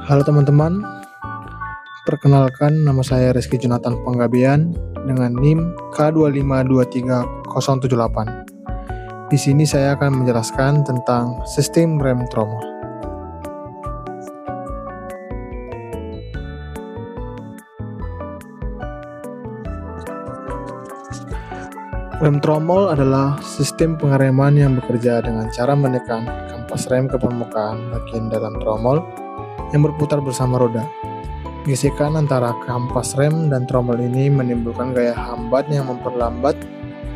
Halo teman-teman, perkenalkan nama saya Rizky Jonathan Panggabean dengan NIM K2523078. Di sini saya akan menjelaskan tentang sistem rem tromol. Rem tromol adalah sistem pengereman yang bekerja dengan cara menekan kampas rem ke permukaan bagian dalam tromol yang berputar bersama roda. Gesekan antara kampas rem dan tromol ini menimbulkan gaya hambat yang memperlambat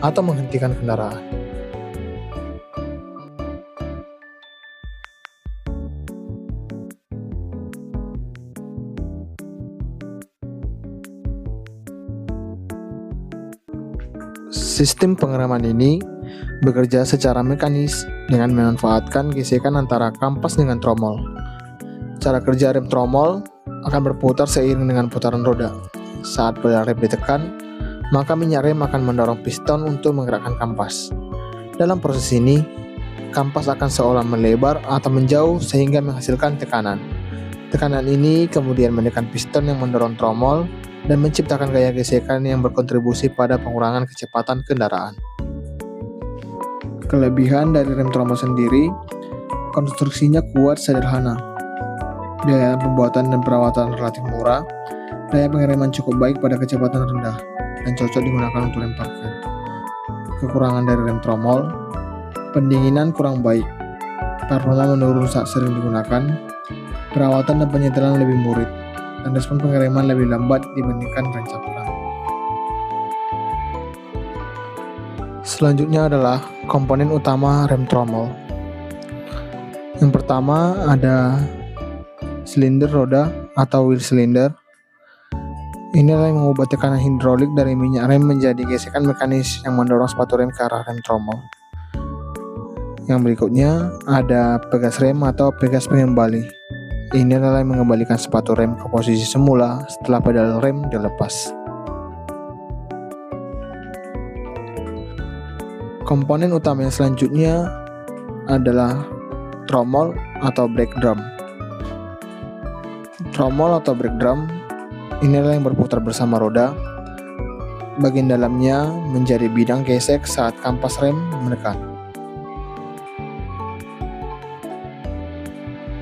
atau menghentikan kendaraan. Sistem pengereman ini bekerja secara mekanis dengan memanfaatkan gesekan antara kampas dengan tromol. Cara kerja rem tromol akan berputar seiring dengan putaran roda. Saat pedal rem ditekan, maka minyak rem akan mendorong piston untuk menggerakkan kampas. Dalam proses ini, kampas akan seolah melebar atau menjauh sehingga menghasilkan tekanan. Tekanan ini kemudian menekan piston yang mendorong tromol dan menciptakan gaya gesekan yang berkontribusi pada pengurangan kecepatan kendaraan. Kelebihan dari rem tromol sendiri, konstruksinya kuat sederhana. Biaya pembuatan dan perawatan relatif murah, daya pengereman cukup baik pada kecepatan rendah, dan cocok digunakan untuk rem parkir. Kekurangan dari rem tromol, pendinginan kurang baik, performa menurun saat sering digunakan, perawatan dan penyetelan lebih murid, dan respon pengereman lebih lambat dibandingkan rem cakram. Selanjutnya adalah komponen utama rem tromol. Yang pertama ada silinder roda atau wheel cylinder. Inilah yang mengubah tekanan hidrolik dari minyak rem menjadi gesekan mekanis yang mendorong sepatu rem ke arah rem tromol. Yang berikutnya ada pegas rem atau pegas pengembali. Ini adalah yang mengembalikan sepatu rem ke posisi semula setelah pedal rem dilepas. Komponen utama yang selanjutnya adalah tromol atau brake drum. Tromol atau brake drum inilah yang berputar bersama roda. Bagian dalamnya menjadi bidang gesek saat kampas rem menekan.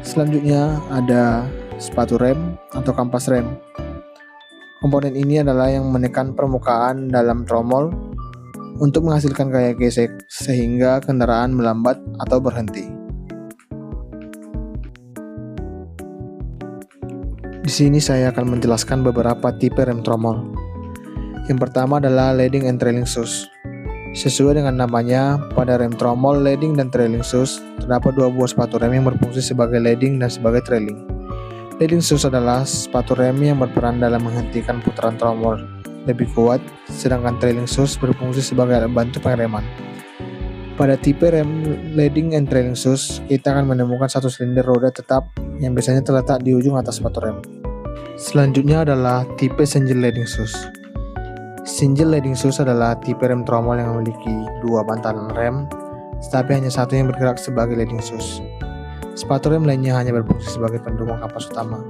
Selanjutnya ada sepatu rem atau kampas rem. Komponen ini adalah yang menekan permukaan dalam tromol untuk menghasilkan gaya gesek sehingga kendaraan melambat atau berhenti. Di sini saya akan menjelaskan beberapa tipe rem tromol. Yang pertama adalah leading and trailing shoes. Sesuai dengan namanya, pada rem tromol leading dan trailing shoes terdapat dua buah sepatu rem yang berfungsi sebagai leading dan sebagai trailing. Leading shoes adalah sepatu rem yang berperan dalam menghentikan putaran tromol lebih kuat, sedangkan trailing shoes berfungsi sebagai alat bantu pengereman. Pada tipe rem leading and trailing shoes, kita akan menemukan satu silinder roda tetap yang biasanya terletak di ujung atas sepatu rem. Selanjutnya adalah tipe single leading shoes. Single leading shoes adalah tipe rem tromol yang memiliki dua bantalan rem, tetapi hanya satu yang bergerak sebagai leading shoes. Sepatu rem lainnya hanya berfungsi sebagai pendukung kampas utama.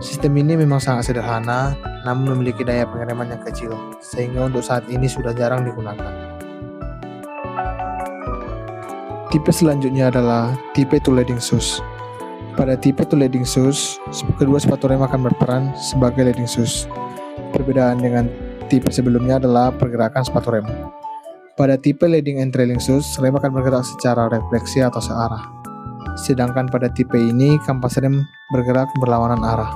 Sistem ini memang sangat sederhana, namun memiliki daya pengereman yang kecil, sehingga untuk saat ini sudah jarang digunakan. Tipe selanjutnya adalah tipe two leading shoes. Pada tipe two leading shoes, kedua sepatu rem akan berperan sebagai leading shoes. Perbedaan dengan tipe sebelumnya adalah pergerakan sepatu rem. Pada tipe leading and trailing shoes, rem akan bergerak secara refleksi atau searah. Sedangkan pada tipe ini, kampas rem bergerak berlawanan arah.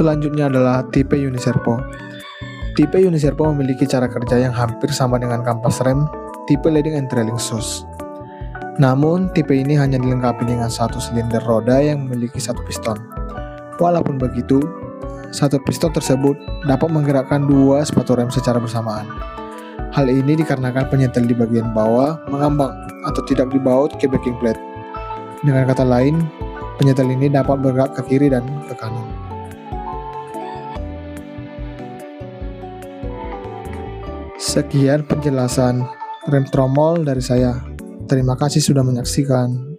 Selanjutnya adalah tipe uniservo. Tipe uniservo memiliki cara kerja yang hampir sama dengan kampas rem tipe leading and trailing shoes. Namun, tipe ini hanya dilengkapi dengan satu silinder roda yang memiliki satu piston. Walaupun begitu, satu piston tersebut dapat menggerakkan dua sepatu rem secara bersamaan. Hal ini dikarenakan penyetel di bagian bawah mengambang atau tidak dibaut ke backing plate. Dengan kata lain, penyetel ini dapat bergerak ke kiri dan ke kanan. Sekian penjelasan rem tromol dari saya. Terima kasih sudah menyaksikan.